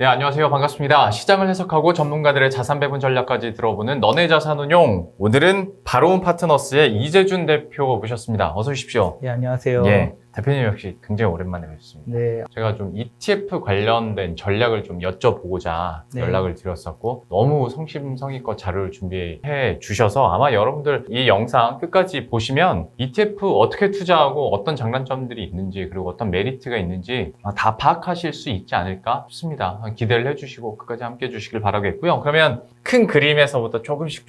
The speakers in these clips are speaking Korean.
네, 안녕하세요. 반갑습니다. 시장을 해석하고 전문가들의 자산 배분 전략까지 들어보는 너네 자산운용. 오늘은 바로운 파트너스의 이재준 대표 모셨습니다. 어서 오십시오. 네, 안녕하세요. 예, 대표님 역시 굉장히 오랜만에 뵙습니다. 네, 제가 좀 ETF 관련된 전략을 좀 여쭤보고자 네. 연락을 드렸었고 너무 성심성의껏 자료를 준비해 주셔서 아마 여러분들 이 영상 끝까지 보시면 ETF 어떻게 투자하고 어떤 장단점들이 있는지 그리고 어떤 메리트가 있는지 다 파악하실 수 있지 않을까 싶습니다. 기대를 해주시고 끝까지 함께 해주시길 바라겠고요. 그러면 큰 그림에서부터 조금씩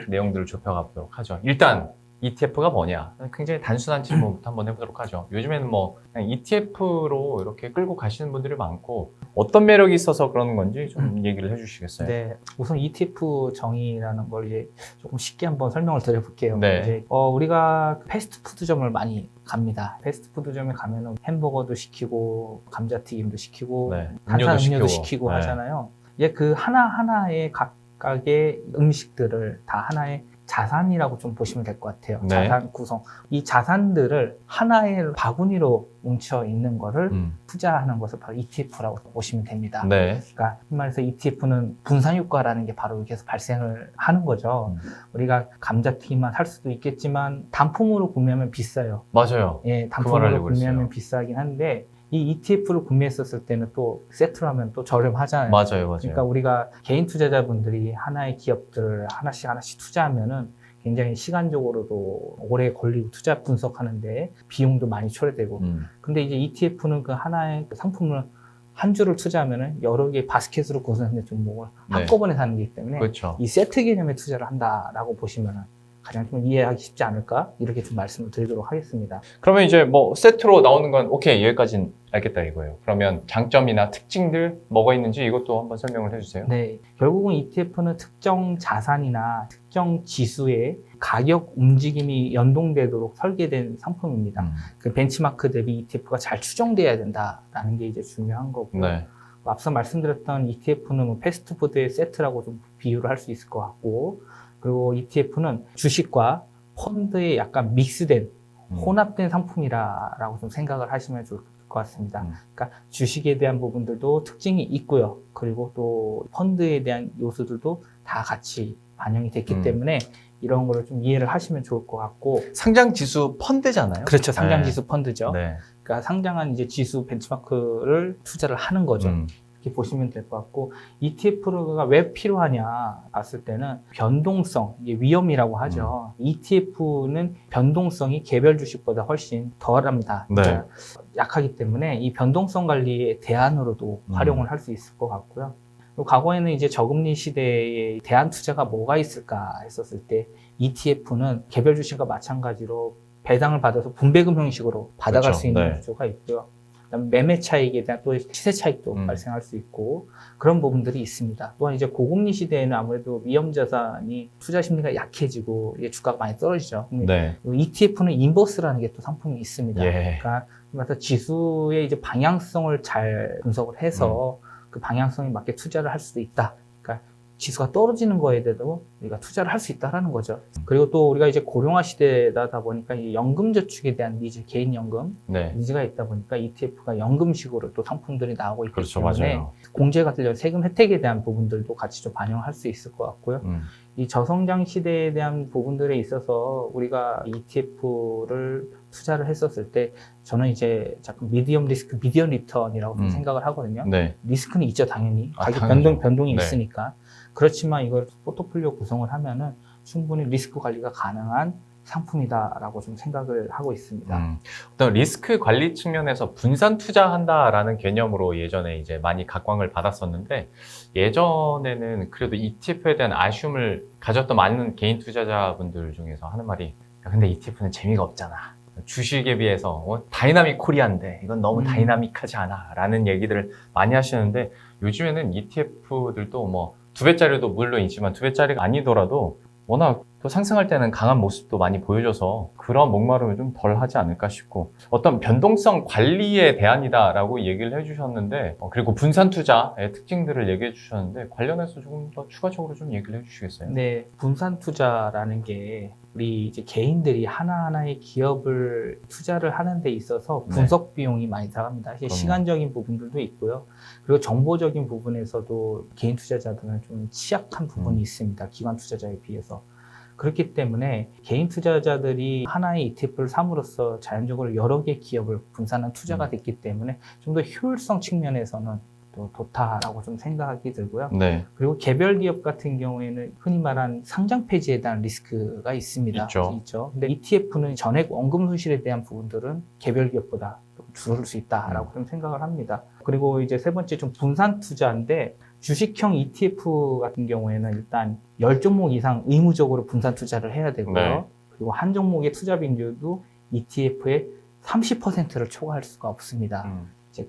내용들을 좁혀가 보도록 하죠. 일단 ETF가 뭐냐? 굉장히 단순한 질문부터 한번 해보도록 하죠. 요즘에는 뭐 그냥 ETF로 이렇게 끌고 가시는 분들이 많고 어떤 매력이 있어서 그러는 건지 좀 얘기를 해주시겠어요? 네. 우선 ETF 정의라는 걸 이제 조금 쉽게 한번 설명을 드려볼게요. 네. 이제 우리가 패스트푸드점을 많이 갑니다. 패스트푸드점에 가면은 햄버거도 시키고 감자튀김도 시키고 네. 탄산음료도 시키고 네. 하잖아요. 이제 그 하나하나의 각각의 음식들을 다 하나의 자산이라고 좀 보시면 될 것 같아요. 네. 자산 구성. 이 자산들을 하나의 바구니로 뭉쳐 있는 거를 투자하는 것을 바로 ETF라고 보시면 됩니다. 네. 그러니까 이 말에서 ETF는 분산 효과라는 게 바로 여기서 발생을 하는 거죠. 우리가 감자튀김만 살 수도 있겠지만 단품으로 구매하면 비싸요. 맞아요. 예, 그걸 단품으로 알고 구매하면 있어요. 비싸긴 한데 이 ETF를 구매했었을 때는 또 세트로 하면 또 저렴하잖아요. 맞아요. 그러니까 우리가 개인 투자자분들이 하나의 기업들을 하나씩 투자하면은 굉장히 시간적으로도 오래 걸리고 투자 분석하는데 비용도 많이 초래되고. 근데 이제 ETF는 그 하나의 상품을 한 주를 투자하면은 여러 개의 바스켓으로 구성된 종목을 네. 한꺼번에 사는 거기 때문에 그렇죠. 이 세트 개념의 투자를 한다라고 보시면은 가장 좀 이해하기 쉽지 않을까? 이렇게 좀 말씀을 드리도록 하겠습니다. 그러면 이제 뭐 세트로 나오는 건 오케이 여기까지는 알겠다 이거예요. 그러면 장점이나 특징들 뭐가 있는지 이것도 한번 설명을 해주세요. 네, 결국은 ETF는 특정 자산이나 특정 지수의 가격 움직임이 연동되도록 설계된 상품입니다. 그 벤치마크 대비 ETF가 잘 추정돼야 된다라는 게 이제 중요한 거고요. 네. 앞서 말씀드렸던 ETF는 뭐 패스트푸드의 세트라고 좀 비유를 할 수 있을 것 같고, 그리고 ETF는 주식과 펀드에 약간 믹스된 혼합된 상품이라고 좀 생각을 하시면 좋을 것 같습니다. 그러니까 주식에 대한 부분들도 특징이 있고요. 그리고 또 펀드에 대한 요소들도 다 같이 반영이 됐기 때문에 이런 거를 좀 이해를 하시면 좋을 것 같고. 상장 지수 펀드잖아요. 그렇죠. 상장 지수 펀드죠. 네. 그러니까 상장한 이제 지수 벤치마크를 투자를 하는 거죠. 이렇게 보시면 될 것 같고, ETF가 왜 필요하냐 봤을 때는 변동성, 이게 위험이라고 하죠. ETF는 변동성이 개별 주식보다 훨씬 덜합니다. 네. 그러니까 약하기 때문에 이 변동성 관리의 대안으로도 활용을 할 수 있을 것 같고요. 그리고 과거에는 이제 저금리 시대에 대안 투자가 뭐가 있을까 했었을 때 ETF는 개별 주식과 마찬가지로 배당을 받아서 분배금 형식으로 받아갈 그렇죠. 수 있는 네. 구조가 있고요. 그다음에 매매 차익에 대한 또 시세 차익도 발생할 수 있고 그런 부분들이 있습니다. 또한 이제 고금리 시대에는 아무래도 위험 자산이 투자 심리가 약해지고 이게 주가가 많이 떨어지죠. 네. ETF는 인버스라는 게 또 상품이 있습니다. 예. 그러니까 그래서 지수의 이제 방향성을 잘 분석을 해서 그 방향성에 맞게 투자를 할 수도 있다. 그러니까 지수가 떨어지는 거에 대해서도 우리가 투자를 할 수 있다라는 거죠. 그리고 또 우리가 이제 고령화 시대다 보니까 이 연금 저축에 대한 니즈, 개인 연금 네. 니즈가 있다 보니까 ETF가 연금식으로 또 상품들이 나오고 있기 그렇죠. 때문에 맞아요. 공제가 들려 세금 혜택에 대한 부분들도 같이 좀 반영할 수 있을 것 같고요. 이 저성장 시대에 대한 부분들에 있어서 우리가 ETF를 투자를 했었을 때 저는 이제 자꾸 미디엄 리스크, 미디엄 리턴이라고 좀 생각을 하거든요. 네. 리스크는 있죠, 당연히. 가격 당연하죠. 변동이 네. 있으니까. 그렇지만 이걸 포트폴리오 구성을 하면은 충분히 리스크 관리가 가능한 상품이다라고 좀 생각을 하고 있습니다. 어떤 리스크 관리 측면에서 분산 투자한다라는 개념으로 예전에 이제 많이 각광을 받았었는데 예전에는 그래도 ETF에 대한 아쉬움을 가졌던 많은 개인 투자자분들 중에서 하는 말이 야, 근데 ETF는 재미가 없잖아. 주식에 비해서 다이나믹 코리아인데 이건 너무 다이나믹하지 않아 라는 얘기들을 많이 하시는데 요즘에는 ETF들도 뭐 2배짜리도 물론 있지만 2배짜리가 아니더라도 워낙 또 상승할 때는 강한 모습도 많이 보여줘서 그런 목마름을 좀 덜 하지 않을까 싶고 어떤 변동성 관리의 대안이다라고 얘기를 해주셨는데 그리고 분산 투자의 특징들을 얘기해 주셨는데 관련해서 조금 더 추가적으로 좀 얘기를 해주시겠어요? 네, 분산 투자라는 게 우리 이제 개인들이 하나하나의 기업을 투자를 하는 데 있어서 네. 분석 비용이 많이 들어갑니다. 그럼요. 시간적인 부분들도 있고요. 그리고 정보적인 부분에서도 개인 투자자들은 좀 취약한 부분이 있습니다. 기관 투자자에 비해서. 그렇기 때문에 개인 투자자들이 하나의 ETF를 삼으로써 자연적으로 여러 개의 기업을 분산한 투자가 됐기 때문에 좀 더 효율성 측면에서는 또 좋다라고 좀 생각이 들고요. 네. 그리고 개별 기업 같은 경우에는 흔히 말하는 상장 폐지에 대한 리스크가 있습니다. 있죠. 근데 ETF는 전액 원금 손실에 대한 부분들은 개별 기업보다 좀 줄어들 수 있다라고 좀 생각을 합니다. 그리고 이제 세 번째 좀 분산 투자인데 주식형 ETF 같은 경우에는 일단 10종목 이상 의무적으로 분산 투자를 해야 되고요. 네. 그리고 한 종목의 투자 빈도도 ETF의 30%를 초과할 수가 없습니다. 이제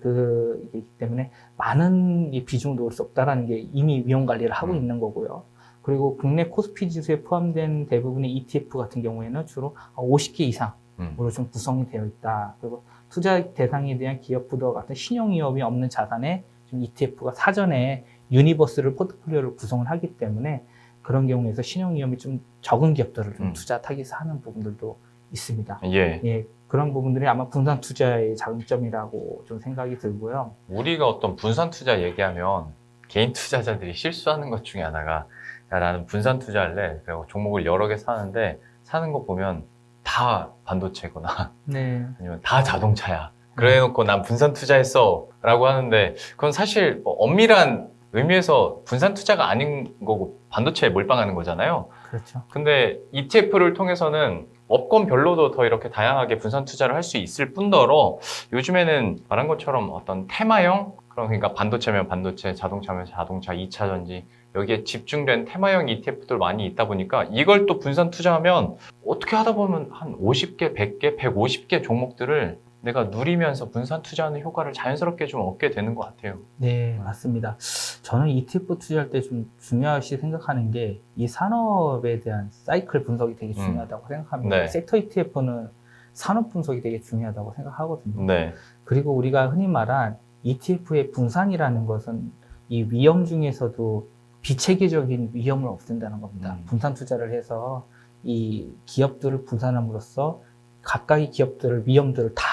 이기 때문에 많은 이 비중을 놓을 수 없다라는 게 이미 위험 관리를 하고 있는 거고요. 그리고 국내 코스피 지수에 포함된 대부분의 ETF 같은 경우에는 주로 50개 이상으로 좀 구성이 되어 있다. 그리고 투자 대상에 대한 기업 부도 같은 신용 위험이 없는 자산에 좀 ETF가 사전에 유니버스를 포트폴리오를 구성을 하기 때문에 그런 경우에서 신용 위험이 좀 적은 기업들을 좀 투자 타깃을 하는 부분들도 있습니다. 예. 그런 부분들이 아마 분산 투자의 장점이라고 좀 생각이 들고요. 우리가 어떤 분산 투자 얘기하면 개인 투자자들이 실수하는 것 중에 하나가 야, 나는 분산 투자할래. 그리고 종목을 여러 개 사는데 사는 거 보면 다 반도체거나 네. 아니면 다 자동차야. 그래 놓고 난 분산 투자했어 라고 하는데 그건 사실 뭐 엄밀한 의미에서 분산 투자가 아닌 거고 반도체에 몰빵하는 거잖아요. 그렇죠. 근데 ETF를 통해서는 업권별로도 더 이렇게 다양하게 분산 투자를 할 수 있을 뿐더러 요즘에는 말한 것처럼 어떤 테마형 그러니까 반도체면 반도체, 자동차면 자동차, 2차 전지 여기에 집중된 테마형 ETF들 많이 있다 보니까 이걸 또 분산 투자하면 어떻게 하다 보면 한 50개, 100개, 150개 종목들을 내가 누리면서 분산 투자하는 효과를 자연스럽게 좀 얻게 되는 것 같아요. 네, 맞습니다. 저는 ETF 투자할 때 좀 중요시 생각하는 게 이 산업에 대한 사이클 분석이 되게 중요하다고 생각합니다. 네. 섹터 ETF는 산업 분석이 되게 중요하다고 생각하거든요. 네. 그리고 우리가 흔히 말한 ETF의 분산이라는 것은 이 위험 중에서도 비체계적인 위험을 없앤다는 겁니다. 분산 투자를 해서 이 기업들을 분산함으로써 각각의 기업들을 위험들을 다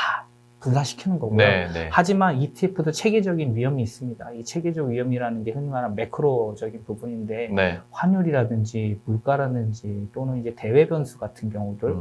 분산시키는 거고요. 네. 하지만 ETF도 체계적인 위험이 있습니다. 이 체계적 위험이라는 게 흔히 말하는 매크로적인 부분인데 네. 환율이라든지 물가라든지 또는 이제 대외 변수 같은 경우들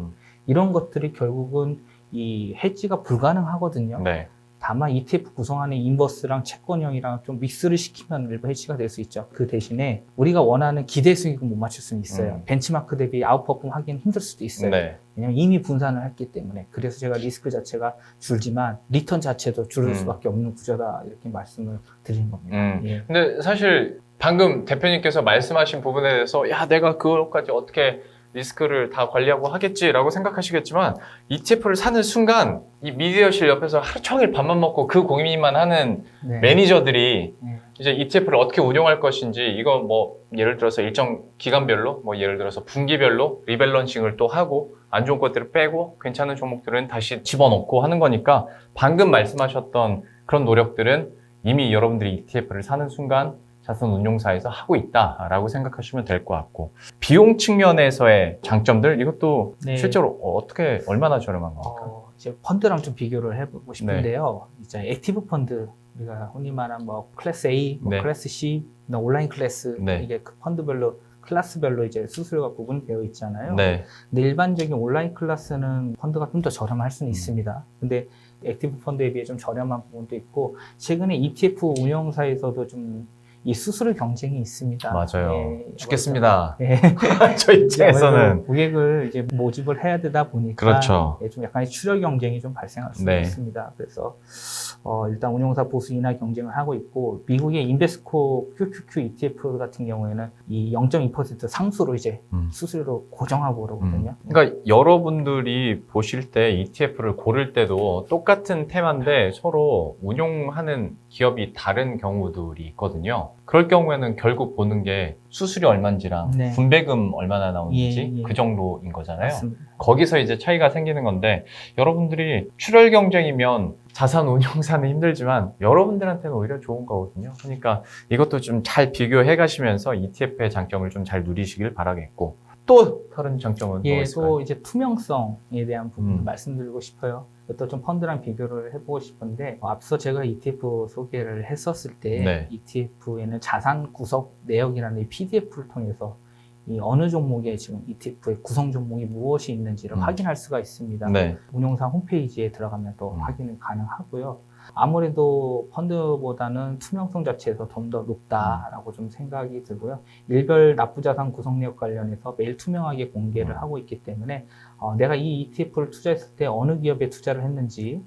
이런 것들이 결국은 이 해지가 불가능하거든요. 네. 다만 ETF 구성하는 인버스랑 채권형이랑 좀 믹스를 시키면 일부 해지가 될 수 있죠. 그 대신에 우리가 원하는 기대 수익은 못 맞출 수는 있어요. 벤치마크 대비 아웃퍼폼 하기는 힘들 수도 있어요. 네. 왜냐면 이미 분산을 했기 때문에. 그래서 제가 리스크 자체가 줄지만 리턴 자체도 줄을 수밖에 없는 구조다 이렇게 말씀을 드린 겁니다. 예. 근데 사실 방금 대표님께서 말씀하신 부분에 대해서 야 내가 그것까지 어떻게 리스크를 다 관리하고 하겠지라고 생각하시겠지만 ETF를 사는 순간 이 미디어실 옆에서 하루 종일 밥만 먹고 그 고민만 하는 네. 매니저들이 네. 이제 ETF를 어떻게 운용할 것인지 이거 뭐 예를 들어서 일정 기간별로 뭐 예를 들어서 분기별로 리밸런싱을 또 하고 안 좋은 것들을 빼고 괜찮은 종목들은 다시 집어넣고 하는 거니까 방금 말씀하셨던 그런 노력들은 이미 여러분들이 ETF를 사는 순간 자산운용사에서 하고 있다라고 생각하시면 될 것 같고 비용 측면에서의 장점들 이것도 네. 실제로 어떻게 얼마나 저렴한 겁니까? 이제 펀드랑 좀 비교를 해보고 싶은데요. 이제 액티브 펀드 우리가 흔히 말하는 뭐 클래스 A, 뭐 네. 클래스 C, 온라인 클래스 네. 이게 그 펀드별로 클래스별로 이제 수수료가 구분되어 있잖아요. 네. 근데 일반적인 온라인 클래스는 펀드가 좀 더 저렴할 수는 있습니다. 근데 액티브 펀드에 비해 좀 저렴한 부분도 있고 최근에 ETF 운영사에서도 좀 이 수수료 경쟁이 있습니다. 맞아요. 예, 죽겠습니다. 예. 저 입장에서는 고객을 이제 모집을 해야 되다 보니까 그렇죠. 예, 좀 약간의 출혈 경쟁이 좀 발생할 수 네. 있습니다. 그래서 일단 운용사 보수 인하 경쟁을 하고 있고 미국의 인베스코 QQQ ETF 같은 경우에는 이 0.2% 상수로 이제 수수료로 고정하고 그러거든요. 그러니까 여러분들이 보실 때 ETF를 고를 때도 똑같은 테마인데 서로 운용하는 기업이 다른 경우들이 있거든요. 그럴 경우에는 결국 보는 게 수수료 얼마인지랑 네. 분배금 얼마나 나오는지 예. 그 정도인 거잖아요. 맞습니다. 거기서 이제 차이가 생기는 건데 여러분들이 출혈 경쟁이면 자산 운용사는 힘들지만 여러분들한테는 오히려 좋은 거거든요. 그러니까 이것도 좀 잘 비교해 가시면서 ETF의 장점을 좀 잘 누리시길 바라겠고 또 다른 장점은 뭐가 예, 있을까요? 또 이제 투명성에 대한 부분을 음. 말씀드리고 싶어요. 이것도 좀 펀드랑 비교를 해보고 싶은데 앞서 제가 ETF 소개를 했었을 때 네. ETF에는 자산 구성 내역이라는 이 PDF를 통해서 이 어느 종목에 지금 ETF의 구성 종목이 무엇이 있는지를 확인할 수가 있습니다. 네. 운용사 홈페이지에 들어가면 또 음. 확인이 가능하고요. 아무래도 펀드보다는 투명성 자체에서 좀 더 높다라고 좀 생각이 들고요. 일별 납부자산 구성 내역 관련해서 매일 투명하게 공개를 하고 있기 때문에 내가 이 ETF를 투자했을 때 어느 기업에 투자를 했는지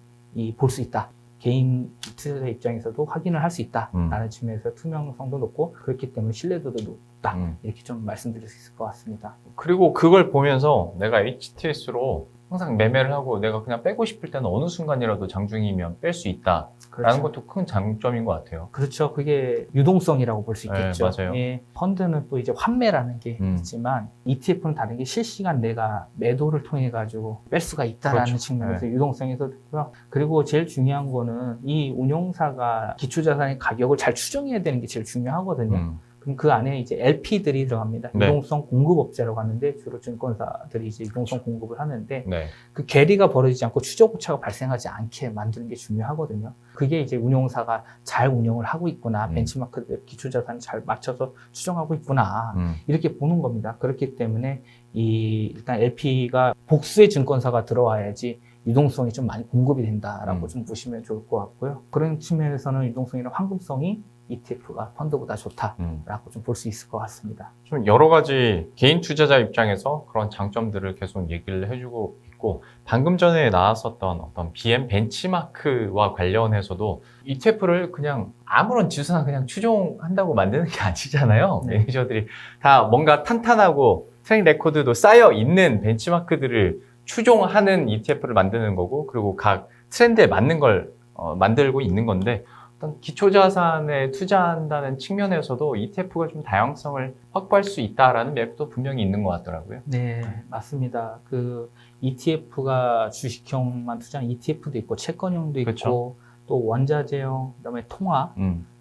볼 수 있다. 개인 투자자 입장에서도 확인을 할 수 있다라는 측면에서 투명성도 높고 그렇기 때문에 신뢰도도 높다. 이렇게 좀 말씀드릴 수 있을 것 같습니다. 그리고 그걸 보면서 내가 HTS로 항상 매매를 하고 내가 그냥 빼고 싶을 때는 어느 순간이라도 장중이면 뺄 수 있다라는 그렇죠. 것도 큰 장점인 것 같아요. 그렇죠. 그게 유동성이라고 볼 수 있겠죠. 네, 맞아요. 예, 펀드는 또 이제 환매라는 게 있지만 ETF는 다른 게 실시간 내가 매도를 통해 가지고 뺄 수가 있다라는 그렇죠. 측면에서 유동성에서 있고요. 그리고 제일 중요한 거는 이 운용사가 기초자산의 가격을 잘 추정해야 되는 게 제일 중요하거든요. 그럼 그 안에 이제 LP들이 들어갑니다. 네. 유동성 공급업자라고 하는데 주로 증권사들이 이제 유동성 공급을 하는데 네. 그 괴리가 벌어지지 않고 추적 오차가 발생하지 않게 만드는 게 중요하거든요. 그게 이제 운용사가 잘 운영을 하고 있구나, 벤치마크 기초자산을 잘 맞춰서 추정하고 있구나 이렇게 보는 겁니다. 그렇기 때문에 일단 LP가 복수의 증권사가 들어와야지 유동성이 좀 많이 공급이 된다라고 좀 보시면 좋을 것 같고요. 그런 측면에서는 유동성이나 황금성이 ETF가 펀드보다 좋다라고 좀 볼 수 있을 것 같습니다. 좀 여러 가지 개인 투자자 입장에서 그런 장점들을 계속 얘기를 해주고 있고 방금 전에 나왔었던 어떤 BM 벤치마크와 관련해서도 ETF를 그냥 아무런 지수나 그냥 추종한다고 만드는 게 아니잖아요. 네. 매니저들이 다 뭔가 탄탄하고 트랙 레코드도 쌓여 있는 벤치마크들을 추종하는 ETF를 만드는 거고 그리고 각 트렌드에 맞는 걸 만들고 있는 건데 어떤 기초자산에 투자한다는 측면에서도 ETF가 좀 다양성을 확보할 수 있다라는 매력도 분명히 있는 것 같더라고요. 네, 맞습니다. 그 ETF가 주식형만 투자한 ETF도 있고 채권형도 있고 그렇죠. 또 원자재형, 그다음에 통화,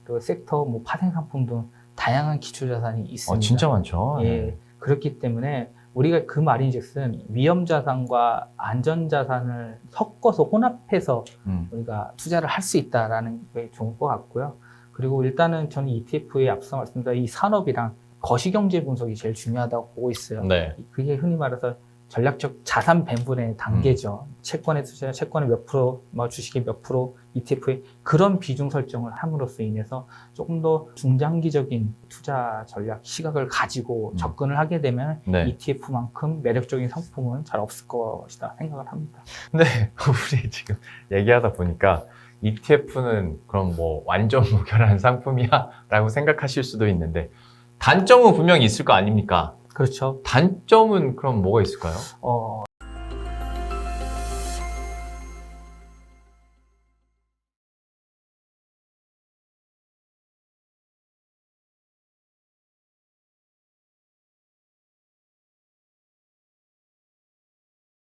또 섹터, 뭐 파생 상품 등 다양한 기초자산이 있습니다. 진짜 많죠. 예, 그렇기 때문에 우리가 그 말인즉슨 위험자산과 안전자산을 섞어서 혼합해서 우리가 투자를 할 수 있다라는 게 좋을 것 같고요. 그리고 일단은 저는 ETF에 앞서 말씀드린 이 산업이랑 거시경제 분석이 제일 중요하다고 보고 있어요. 네. 그게 흔히 말해서 전략적 자산 배분의 단계죠. 채권에 투자, 채권의 몇 프로, 뭐 주식의 몇 프로, ETF의 그런 비중 설정을 함으로써 인해서 조금 더 중장기적인 투자 전략 시각을 가지고 접근을 하게 되면 네. ETF만큼 매력적인 상품은 잘 없을 것이다 생각을 합니다. 근데 우리 지금 얘기하다 보니까 ETF는 그럼 뭐 완전 무결한 상품이야? 라고 생각하실 수도 있는데 단점은 분명히 있을 거 아닙니까? 그렇죠. 단점은 그럼 뭐가 있을까요?